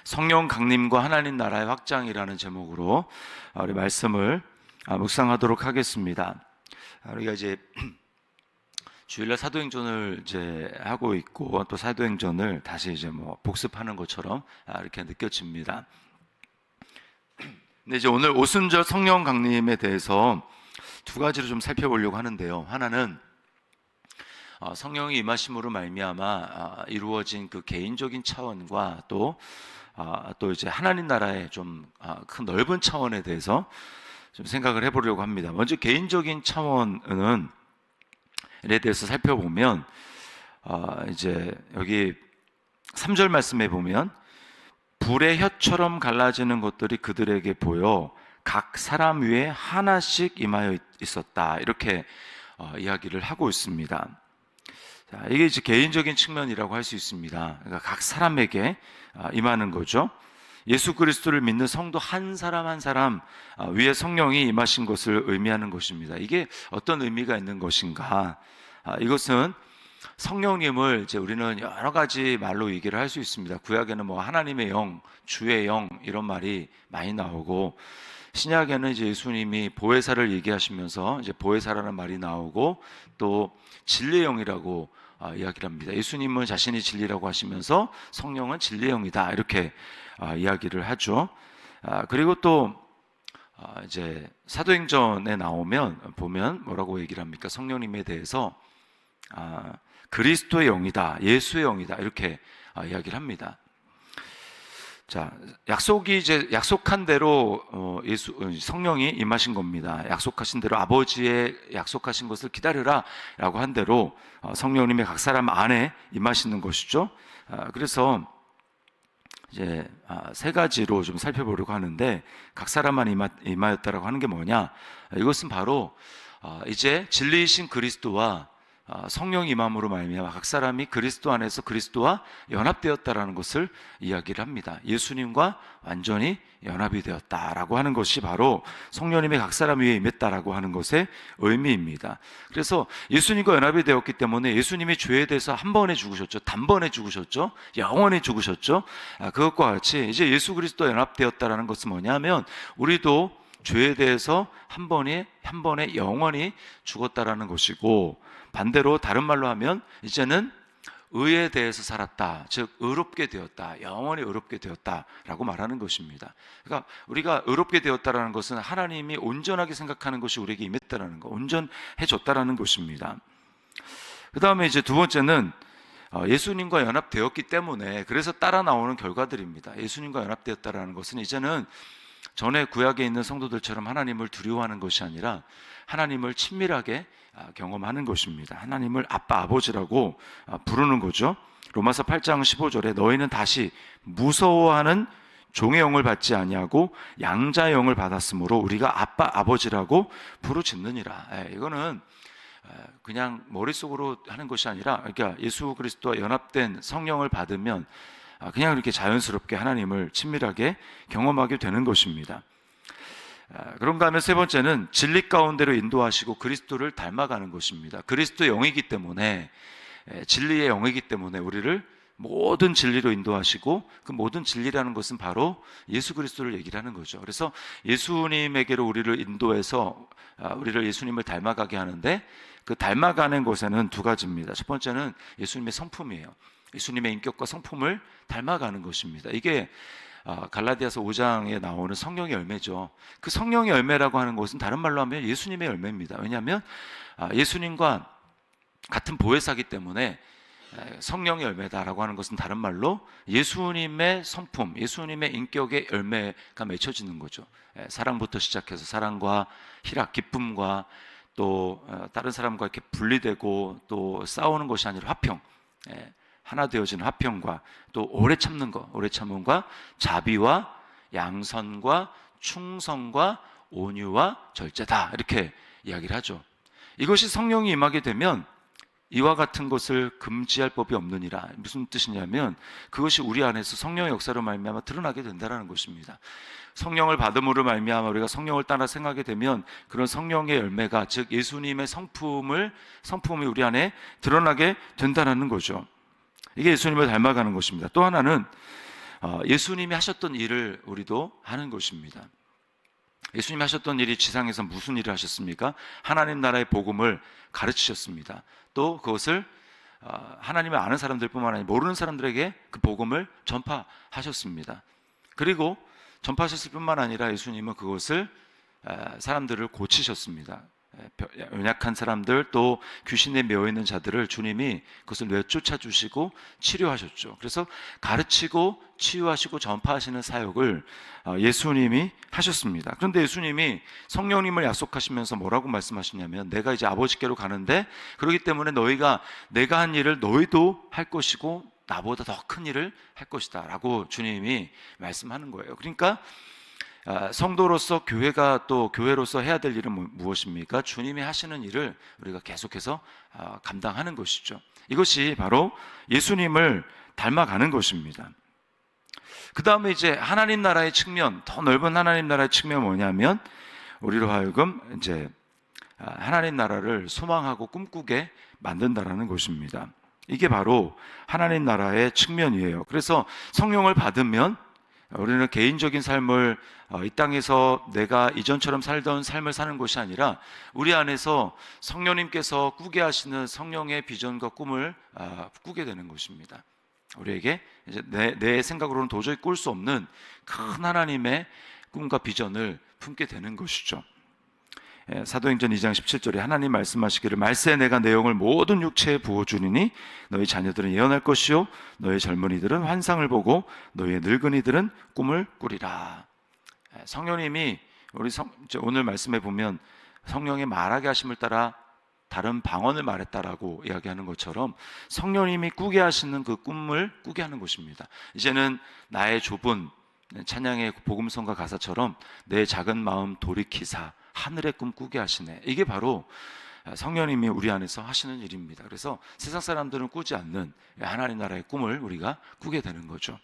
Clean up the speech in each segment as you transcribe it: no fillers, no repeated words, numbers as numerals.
성령 강림과 하나님 나라의 확장이라는 제목으로 우리 말씀을 묵상하도록 하겠습니다. 우리가 이제 주일날 사도행전을 이제 하고 있고 또 사도행전을 다시 이제 복습하는 것처럼 이렇게 느껴집니다. 근데 이제 오늘 오순절 성령 강림에 대해서 두 가지로 좀 살펴보려고 하는데요. 하나는 성령이 임하심으로 말미암아 이루어진 그 개인적인 차원과 또 이제 하나님 나라의 좀 큰 넓은 차원에 대해서 좀 생각을 해보려고 합니다. 먼저 개인적인 차원은 에 대해서 살펴보면 이제 여기 3절 말씀에 보면 불의 혀처럼 갈라지는 것들이 그들에게 보여 각 사람 위에 하나씩 임하여 있었다, 이렇게 이야기를 하고 있습니다. 자, 이게 이제 개인적인 측면이라고 할 수 있습니다. 그러니까 각 사람에게 임하는 거죠. 예수 그리스도를 믿는 성도 한 사람 한 사람 위에 성령이 임하신 것을 의미하는 것입니다. 이게 어떤 의미가 있는 것인가? 이것은 성령님을 이제 우리는 여러 가지 말로 얘기를 할 수 있습니다. 구약에는 하나님의 영, 주의 영 이런 말이 많이 나오고, 신약에는 이제 예수님이 보혜사를 얘기하시면서 이제 보혜사라는 말이 나오고, 또 진리의 영이라고 이야기를 합니다. 예수님은 자신이 진리라고 하시면서 성령은 진리의 영이다, 이렇게 이야기를 하죠. 그리고 또 이제 사도행전에 보면 뭐라고 얘기를 합니까? 성령님에 대해서 그리스도의 영이다, 예수의 영이다, 이렇게 이야기를 합니다. 자, 약속한 대로 성령이 임하신 겁니다. 약속하신 대로 아버지의 약속하신 것을 기다리라라고 한 대로 성령님의 각 사람 안에 임하시는 것이죠. 그래서 이제 세 가지로 좀 살펴보려고 하는데, 각 사람만 임하였다라고 하는 게 뭐냐? 이것은 바로 이제 진리이신 그리스도와 성령 임함으로 말미암아 각 사람이 그리스도 안에서 그리스도와 연합되었다라는 것을 이야기를 합니다. 예수님과 완전히 연합이 되었다라고 하는 것이 바로 성령님의 각 사람 위에 임했다라고 하는 것의 의미입니다. 그래서 예수님과 연합이 되었기 때문에 예수님이 죄에 대해서 한 번에 죽으셨죠, 단번에 죽으셨죠, 영원히 죽으셨죠. 그것과 같이 이제 예수 그리스도와 연합되었다라는 것은 뭐냐면, 우리도 죄에 대해서 한 번에 영원히 죽었다라는 것이고, 반대로 다른 말로 하면 이제는 의에 대해서 살았다, 즉 의롭게 되었다, 영원히 의롭게 되었다라고 말하는 것입니다. 그러니까 우리가 의롭게 되었다라는 것은 하나님이 온전하게 생각하는 것이 우리에게 임했다라는 것, 온전해졌다라는 것입니다. 그 다음에 이제 두 번째는 예수님과 연합되었기 때문에 그래서 따라 나오는 결과들입니다. 예수님과 연합되었다라는 것은 이제는 전에 구약에 있는 성도들처럼 하나님을 두려워하는 것이 아니라 하나님을 친밀하게 경험하는 것입니다. 하나님을 아빠, 아버지라고 부르는 거죠. 로마서 8장 15절에 너희는 다시 무서워하는 종의 영을 받지 아니하고 양자의 영을 받았으므로 우리가 아빠, 아버지라고 부르짖느니라. 이거는 그냥 머릿속으로 하는 것이 아니라, 그러니까 예수 그리스도와 연합된 성령을 받으면 그냥 이렇게 자연스럽게 하나님을 친밀하게 경험하게 되는 것입니다. 그런가 하면 세 번째는 진리 가운데로 인도하시고 그리스도를 닮아가는 것입니다. 그리스도의 영이기 때문에, 진리의 영이기 때문에 우리를 모든 진리로 인도하시고, 그 모든 진리라는 것은 바로 예수 그리스도를 얘기를 하는 거죠. 그래서 예수님에게로 우리를 인도해서 우리를 예수님을 닮아가게 하는데, 그 닮아가는 것에는 두 가지입니다. 첫 번째는 예수님의 성품이에요. 예수님의 인격과 성품을 닮아가는 것입니다. 이게 갈라디아서 5장에 나오는 성령의 열매죠. 그 성령의 열매라고 하는 것은 다른 말로 하면 예수님의 열매입니다. 왜냐하면 예수님과 같은 보혜사기 때문에 성령의 열매다라고 하는 것은 다른 말로 예수님의 성품, 예수님의 인격의 열매가 맺혀지는 거죠. 사랑부터 시작해서 사랑과 희락, 기쁨과 또 다른 사람과 이렇게 분리되고 또 싸우는 것이 아니라 화평, 하나 되어지는 화평과 또 오래 참는 것, 오래 참음과 자비와 양선과 충성과 온유와 절제다, 이렇게 이야기를 하죠. 이것이 성령이 임하게 되면 이와 같은 것을 금지할 법이 없느니라. 무슨 뜻이냐면 그것이 우리 안에서 성령의 역사로 말미암아 드러나게 된다는 것입니다. 성령을 받음으로 말미암아 우리가 성령을 따라 생각하게 되면 그런 성령의 열매가, 즉 예수님의 성품이 우리 안에 드러나게 된다는 거죠. 이게 예수님을 닮아가는 것입니다. 또 하나는 예수님이 하셨던 일을 우리도 하는 것입니다. 예수님이 하셨던 일이 지상에서 무슨 일을 하셨습니까? 하나님 나라의 복음을 가르치셨습니다. 또 그것을 하나님을 아는 사람들뿐만 아니라 모르는 사람들에게 그 복음을 전파하셨습니다. 그리고 전파하셨을 뿐만 아니라 예수님은 그것을 사람들을 고치셨습니다. 연약한 사람들, 또 귀신에 매여 있는 자들을 주님이 그것을 내쫓아 주시고 치료하셨죠. 그래서 가르치고 치유하시고 전파하시는 사역을 예수님이 하셨습니다. 그런데 예수님이 성령님을 약속하시면서 뭐라고 말씀하시냐면, 내가 이제 아버지께로 가는데 그렇기 때문에 너희가 내가 한 일을 너희도 할 것이고 나보다 더 큰 일을 할 것이다 라고 주님이 말씀하는 거예요. 그러니까 성도로서 교회가 또 교회로서 해야 될 일은 무엇입니까? 주님이 하시는 일을 우리가 계속해서 감당하는 것이죠. 이것이 바로 예수님을 닮아가는 것입니다. 그 다음에 이제 하나님 나라의 측면, 더 넓은 하나님 나라의 측면은 뭐냐면, 우리로 하여금 이제 하나님 나라를 소망하고 꿈꾸게 만든다라는 것입니다. 이게 바로 하나님 나라의 측면이에요. 그래서 성령을 받으면 우리는 개인적인 삶을 이 땅에서 내가 이전처럼 살던 삶을 사는 것이 아니라 우리 안에서 성령님께서 꾸게 하시는 성령의 비전과 꿈을 꾸게 되는 것입니다. 우리에게 이제 내 생각으로는 도저히 꿀 수 없는 큰 하나님의 꿈과 비전을 품게 되는 것이죠. 사도행전 2장 17절에 하나님 말씀하시기를, 말세에 내가 내 영을 모든 육체에 부어주리니 너희 자녀들은 예언할 것이요 너희 젊은이들은 환상을 보고 너희 늙은이들은 꿈을 꾸리라. 성령님이 오늘 말씀에 보면 성령의 말하게 하심을 따라 다른 방언을 말했다라고 이야기하는 것처럼 성령님이 꾸게 하시는 그 꿈을 꾸게 하는 것입니다. 이제는 나의 좁은 찬양의 복음성과 가사처럼 내 작은 마음 돌이키사 하늘의 꿈 꾸게 하시네. 이게 바로 성령님이 우리 안에서 하시는 일입니다. 그래서 세상 사람들은 꾸지 않는 하나님 나라의 꿈을 우리가 꾸게 되는 거죠.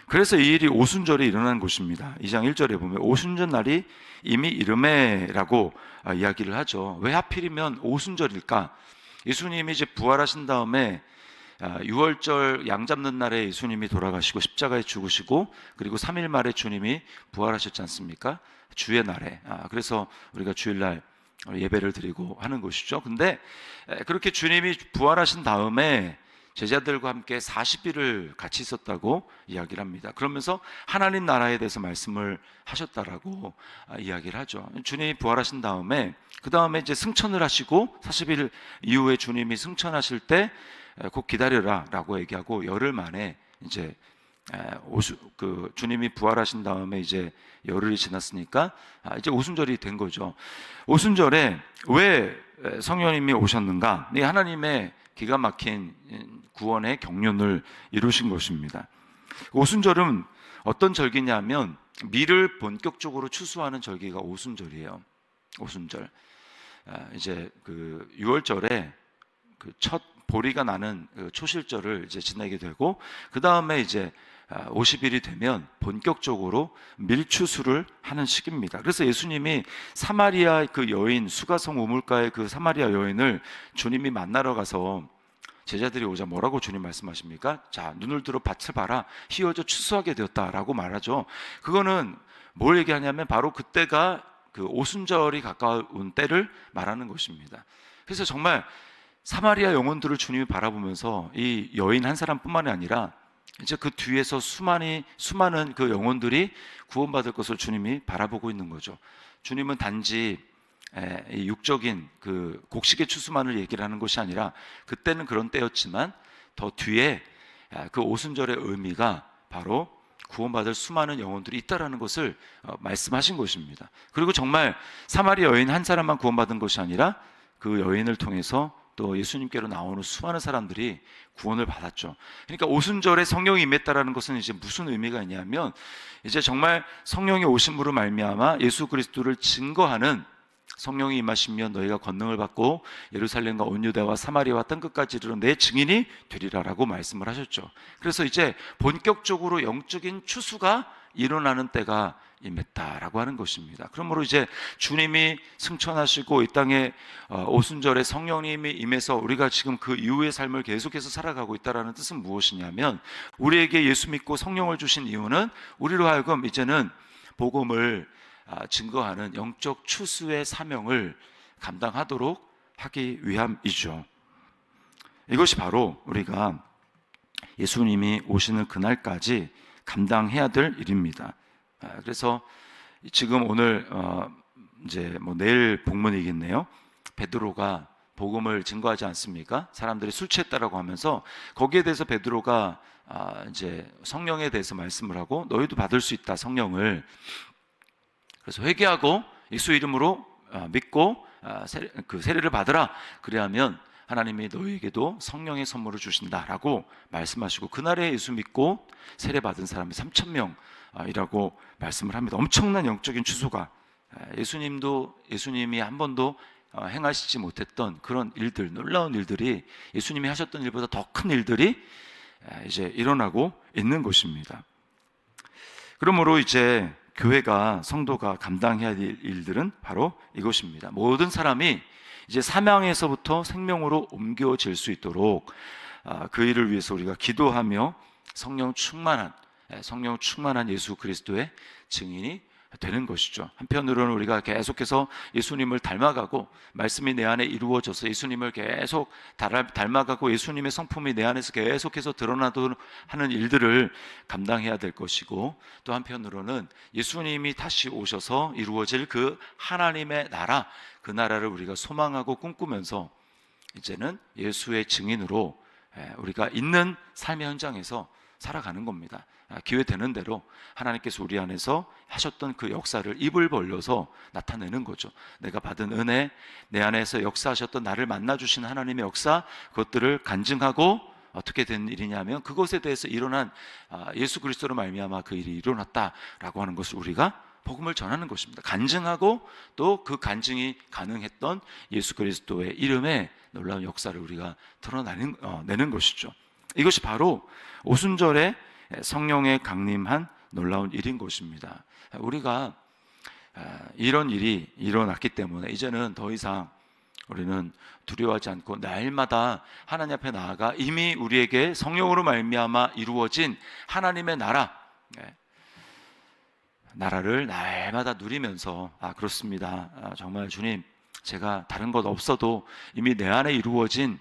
그래서 이 일이 오순절에 일어난 것입니다. 2장 1절에 보면 오순절 날이 이미 이르매라고 이야기를 하죠. 왜 하필이면 오순절일까? 예수님이 이제 부활하신 다음에 6월절 양 잡는 날에 예수님이 돌아가시고 십자가에 죽으시고 그리고 3일 만에 주님이 부활하셨지 않습니까? 주의 날에. 그래서 우리가 주일날 예배를 드리고 하는 것이죠. 근데 그렇게 주님이 부활하신 다음에 제자들과 함께 40일을 같이 있었다고 이야기를 합니다. 그러면서 하나님 나라에 대해서 말씀을 하셨다라고 이야기를 하죠. 주님이 부활하신 다음에 그 다음에 이제 승천을 하시고 40일 이후에 주님이 승천하실 때 곧 기다려라라고 얘기하고 열흘 만에 이제 주님이 부활하신 다음에 이제 열흘이 지났으니까 이제 오순절이 된 거죠. 오순절에 왜 성령님이 오셨는가? 이 하나님의 기가 막힌 구원의 경륜을 이루신 것입니다. 오순절은 어떤 절기냐면 미를 본격적으로 추수하는 절기가 오순절이에요. 오순절. 이제 그 6월절에 그 첫 보리가 나는 초실절을 이제 지내게 되고 그 다음에 이제 50일이 되면 본격적으로 밀추수를 하는 시기입니다. 그래서 예수님이 사마리아 그 여인 수가성 우물가의 그 사마리아 여인을 주님이 만나러 가서 제자들이 오자 뭐라고 주님 말씀하십니까? 자, 눈을 들어 밭을 봐라. 희어져 추수하게 되었다라고 말하죠. 그거는 뭘 얘기하냐면 바로 그때가 그 오순절이 가까운 때를 말하는 것입니다. 그래서 정말 사마리아 영혼들을 주님이 바라보면서 이 여인 한 사람뿐만이 아니라 이제 그 뒤에서 수많은 그 영혼들이 구원받을 것을 주님이 바라보고 있는 거죠. 주님은 단지 이 육적인 그 곡식의 추수만을 얘기를 하는 것이 아니라 그때는 그런 때였지만 더 뒤에 그 오순절의 의미가 바로 구원받을 수많은 영혼들이 있다라는 것을 말씀하신 것입니다. 그리고 정말 사마리아 여인 한 사람만 구원받은 것이 아니라 그 여인을 통해서 또 예수님께로 나오는 수많은 사람들이 구원을 받았죠. 그러니까 오순절에 성령이 임했다라는 것은 이제 무슨 의미가 있냐면 이제 정말 성령이 오심으로 말미암아 예수 그리스도를 증거하는 성령이 임하시면 너희가 권능을 받고 예루살렘과 온 유대와 사마리아와 땅끝까지 이르러 내 증인이 되리라라고 말씀을 하셨죠. 그래서 이제 본격적으로 영적인 추수가 일어나는 때가 임했다라고 하는 것입니다. 그러므로 이제 주님이 승천하시고 이 땅에 오순절에 성령님이 임해서 우리가 지금 그 이후의 삶을 계속해서 살아가고 있다라는 뜻은 무엇이냐면, 우리에게 예수 믿고 성령을 주신 이유는 우리로 하여금 이제는 복음을 증거하는 영적 추수의 사명을 감당하도록 하기 위함이죠. 이것이 바로 우리가 예수님이 오시는 그날까지 감당해야 될 일입니다. 그래서 지금 오늘 이제 내일 본문이겠네요. 베드로가 복음을 증거하지 않습니까? 사람들이 술 취했다라고 하면서 거기에 대해서 베드로가 이제 성령에 대해서 말씀을 하고, 너희도 받을 수 있다 성령을. 그래서 회개하고 예수 이름으로 믿고 그 세례를 받으라. 그래야면 하나님이 너희에게도 성령의 선물을 주신다라고 말씀하시고, 그날에 예수 믿고 세례 받은 사람이 3,000명이라고 말씀을 합니다. 엄청난 영적인 추수가, 예수님이 한 번도 행하시지 못했던 그런 일들, 놀라운 일들이, 예수님이 하셨던 일보다 더 큰 일들이 이제 일어나고 있는 것입니다. 그러므로 이제 교회가, 성도가 감당해야 할 일들은 바로 이것입니다. 모든 사람이 이제 사망에서부터 생명으로 옮겨질 수 있도록 그 일을 위해서 우리가 기도하며 성령 충만한 예수 그리스도의 증인이 되는 것이죠. 한편으로는 우리가 계속해서 예수님을 닮아가고, 말씀이 내 안에 이루어져서 예수님을 계속 닮아가고 예수님의 성품이 내 안에서 계속해서 드러나도록 하는 일들을 감당해야 될 것이고, 또 한편으로는 예수님이 다시 오셔서 이루어질 그 하나님의 나라, 그 나라를 우리가 소망하고 꿈꾸면서 이제는 예수의 증인으로 우리가 있는 삶의 현장에서 살아가는 겁니다. 기회 되는 대로 하나님께서 우리 안에서 하셨던 그 역사를 입을 벌려서 나타내는 거죠. 내가 받은 은혜, 내 안에서 역사하셨던, 나를 만나주신 하나님의 역사, 그것들을 간증하고, 어떻게 된 일이냐면 그것에 대해서 일어난 예수 그리스도로 말미암아 그 일이 일어났다라고 하는 것을 우리가 복음을 전하는 것입니다. 간증하고 또 그 간증이 가능했던 예수 그리스도의 이름의 놀라운 역사를 우리가 드러내는 것이죠. 이것이 바로 오순절에 성령의 강림한 놀라운 일인 것입니다. 우리가 이런 일이 일어났기 때문에 이제는 더 이상 우리는 두려워하지 않고 날마다 하나님 앞에 나아가 이미 우리에게 성령으로 말미암아 이루어진 하나님의 나라를 날마다 누리면서, 그렇습니다. 정말 주님, 제가 다른 것 없어도 이미 내 안에 이루어진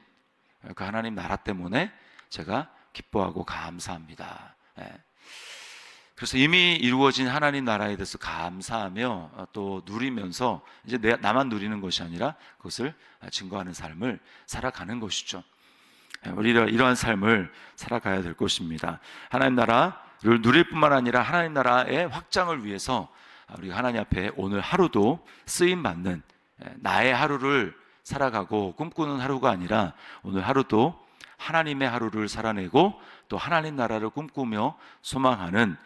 그 하나님 나라 때문에 제가 기뻐하고 감사합니다. 그래서 이미 이루어진 하나님 나라에 대해서 감사하며 또 누리면서 이제 나만 누리는 것이 아니라 그것을 증거하는 삶을 살아가는 것이죠. 우리가 이러한 삶을 살아가야 될 것입니다. 하나님 나라를 누릴 뿐만 아니라 하나님 나라의 확장을 위해서 우리가 하나님 앞에 오늘 하루도 쓰임받는 나의 하루를 살아가고 꿈꾸는 하루가 아니라 오늘 하루도 하나님의 하루를 살아내고 또 하나님 나라를 꿈꾸며 소망하는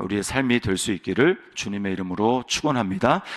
우리의 삶이 될 수 있기를 주님의 이름으로 축원합니다.